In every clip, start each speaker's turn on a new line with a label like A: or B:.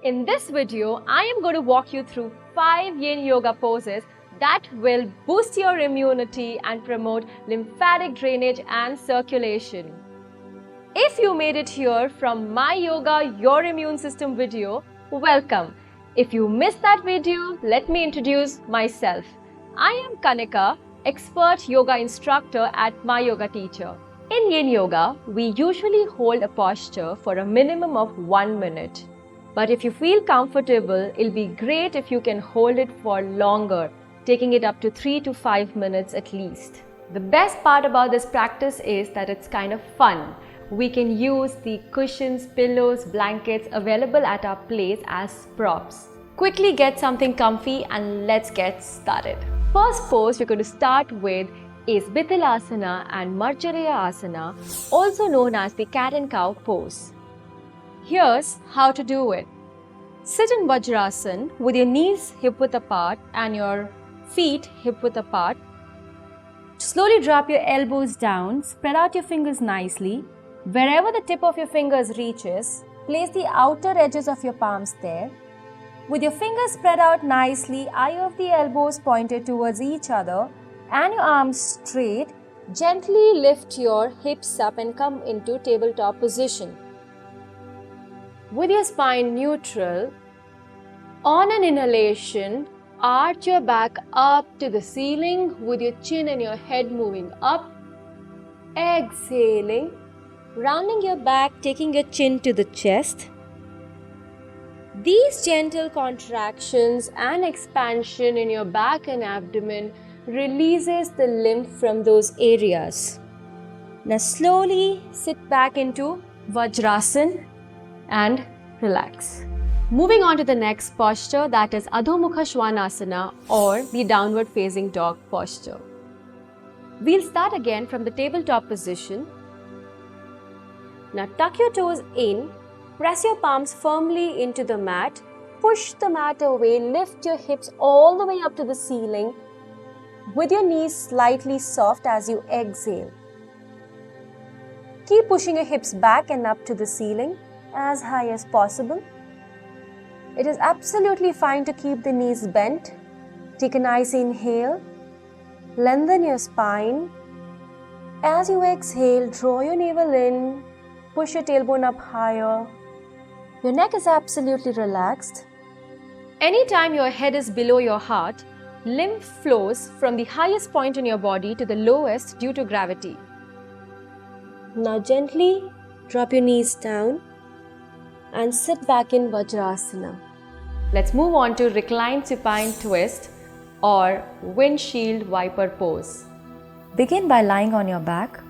A: In this video, I am going to walk you through 5 yin yoga poses that will boost your immunity and promote lymphatic drainage and circulation. If you made it here from my yoga, your immune system video, welcome. If you missed that video, let me introduce myself. I am Kanika, expert yoga instructor at My Yoga Teacher. In yin yoga, we usually hold a posture for a minimum of 1 minute. But if you feel comfortable, it'll be great if you can hold it for longer, taking it up to 3 to 5 minutes at least. The best part about this practice is that it's kind of fun. We can use the cushions, pillows, blankets available at our place as props. Quickly get something comfy and let's get started. First pose we're going to start with is Bithilasana and Marjarya Asana, also known as the cat and cow pose. Here's how to do it. Sit in Vajrasana with your knees hip-width apart and your feet hip-width apart. Slowly drop your elbows down, spread out your fingers nicely. Wherever the tip of your fingers reaches, place the outer edges of your palms there. With your fingers spread out nicely, eye of the elbows pointed towards each other and your arms straight, gently lift your hips up and come into tabletop position. With your spine neutral, on an inhalation, arch your back up to the ceiling with your chin and your head moving up. Exhaling, rounding your back, taking your chin to the chest. These gentle contractions and expansion in your back and abdomen releases the lymph from those areas. Now slowly sit back into Vajrasana and relax. Moving on to the next posture, that is Adho Mukha Svanasana or the downward facing dog posture. We'll start again from the tabletop position. Now tuck your toes in, press your palms firmly into the mat, push the mat away, lift your hips all the way up to the ceiling with your knees slightly soft as you exhale. Keep pushing your hips back and up to the ceiling as high as possible. It is absolutely fine to keep the knees bent. Take a nice inhale, lengthen your spine. As you exhale, draw your navel in, push your tailbone up higher. Your neck is absolutely relaxed. Anytime your head is below your heart, lymph flows from the highest point in your body to the lowest due to gravity. Now gently drop your knees down and sit back in Vajrasana. Let's move on to Reclined Supine Twist or Windshield Viper Pose. Begin by lying on your back.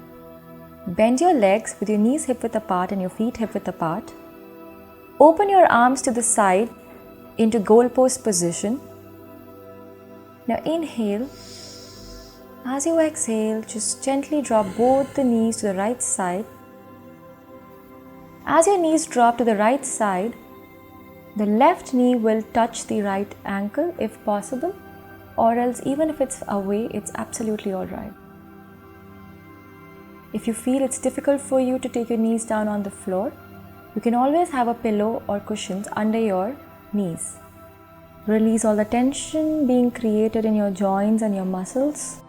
A: Bend your legs with your knees hip-width apart and your feet hip-width apart. Open your arms to the side into goal pose position. Now inhale. As you exhale, just gently drop both the knees to the right side. As your knees drop to the right side, the left knee will touch the right ankle if possible, or else even if it's away, it's absolutely alright. If you feel it's difficult for you to take your knees down on the floor, you can always have a pillow or cushions under your knees. Release all the tension being created in your joints and your muscles.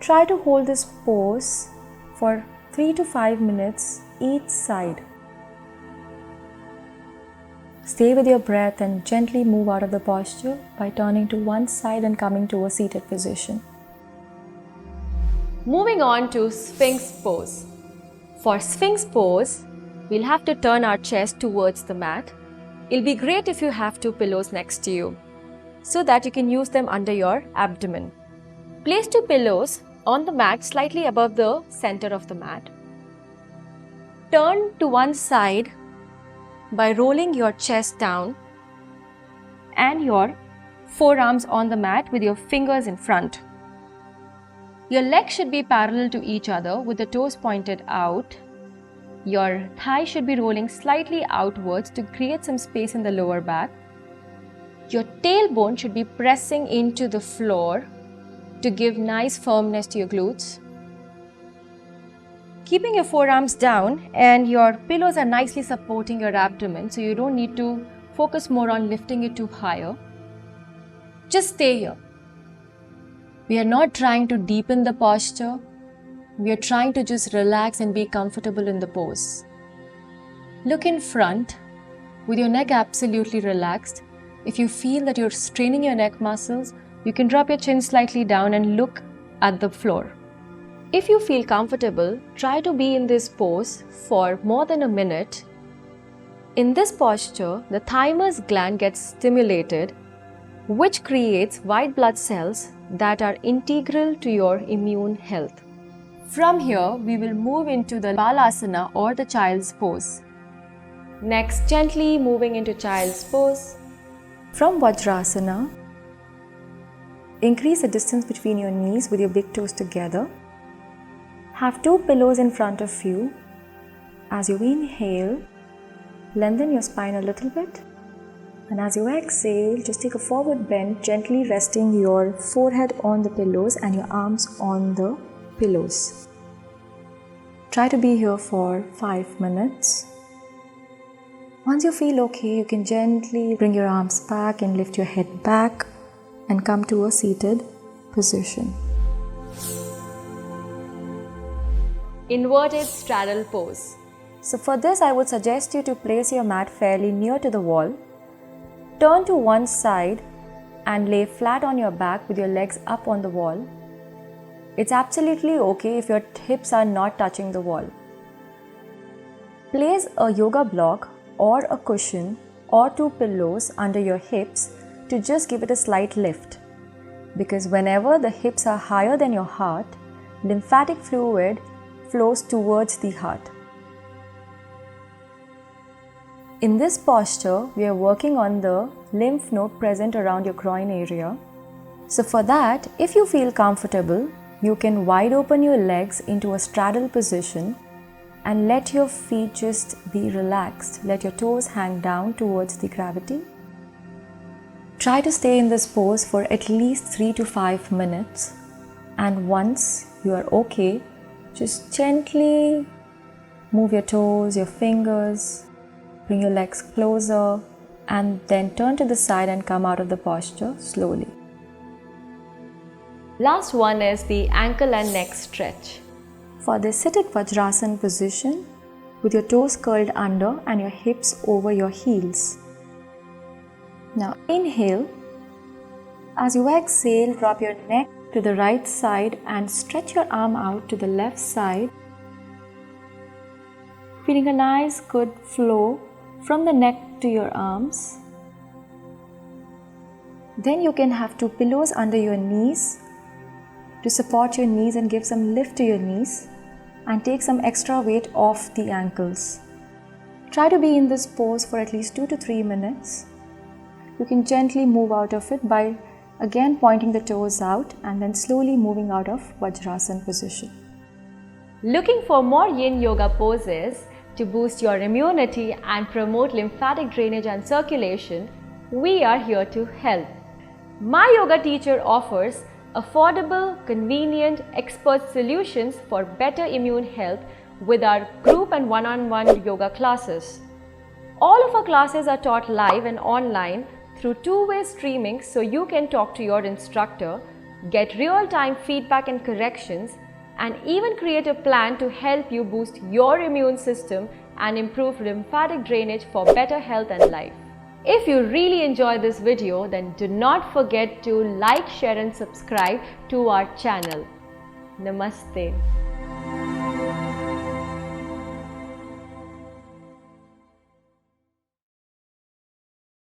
A: Try to hold this pose for 3 to 5 minutes each side. Stay with your breath and gently move out of the posture by turning to one side and coming to a seated position. Moving on to Sphinx Pose. For Sphinx Pose, we'll have to turn our chest towards the mat. It'll be great if you have 2 pillows next to you so that you can use them under your abdomen. Place 2 pillows on the mat slightly above the center of the mat. Turn to one side by rolling your chest down and your forearms on the mat with your fingers in front. Your legs should be parallel to each other with the toes pointed out. Your thigh should be rolling slightly outwards to create some space in the lower back. Your tailbone should be pressing into the floor to give nice firmness to your glutes. Keeping your forearms down and your pillows are nicely supporting your abdomen, so you don't need to focus more on lifting it to higher, just stay here. We are not trying to deepen the posture. We are trying to just relax and be comfortable in the pose. Look in front with your neck absolutely relaxed. If you feel that you're straining your neck muscles, you can drop your chin slightly down and look at the floor. If you feel comfortable, try to be in this pose for more than a minute. In this posture, the thymus gland gets stimulated, which creates white blood cells that are integral to your immune health. From here, we will move into the Balasana or the child's pose. Next, gently moving into child's pose. From Vajrasana, increase the distance between your knees with your big toes together. Have two pillows in front of you. As you inhale, lengthen your spine a little bit. And as you exhale, just take a forward bend, gently resting your forehead on the pillows and your arms on the pillows. Try to be here for 5 minutes. Once you feel okay, you can gently bring your arms back and lift your head back and come to a seated position. Inverted straddle pose. So for this, I would suggest you to place your mat fairly near to the wall. Turn to one side and lay flat on your back with your legs up on the wall. It's absolutely okay if your hips are not touching the wall. Place a yoga block or a cushion or two pillows under your hips to just give it a slight lift. Because whenever the hips are higher than your heart, lymphatic fluid flows towards the heart. In this posture, we are working on the lymph node present around your groin area. So for that, if you feel comfortable, you can wide open your legs into a straddle position and let your feet just be relaxed. Let your toes hang down towards the gravity. Try to stay in this pose for at least 3 to 5 minutes. And once you are okay, just gently move your toes, your fingers, bring your legs closer, and then turn to the side and come out of the posture slowly. Last one is the ankle and neck stretch. For this, sit at Vajrasana position with your toes curled under and your hips over your heels. Now inhale. As you exhale, drop your neck to the right side and stretch your arm out to the left side. Feeling a nice good flow from the neck to your arms. Then you can have two pillows under your knees to support your knees and give some lift to your knees and take some extra weight off the ankles. Try to be in this pose for at least 2 to 3 minutes. You can gently move out of it by again pointing the toes out and then slowly moving out of Vajrasana position. Looking for more yin yoga poses to boost your immunity and promote lymphatic drainage and circulation? We are here to help. My yoga teacher offers affordable, convenient, expert solutions for better immune health with our group and one-on-one yoga classes. All of our classes are taught live and online through two-way streaming, so you can talk to your instructor, get real-time feedback and corrections, and even create a plan to help you boost your immune system and improve lymphatic drainage for better health and life. If you really enjoyed this video, then do not forget to like, share and subscribe to our channel. Namaste.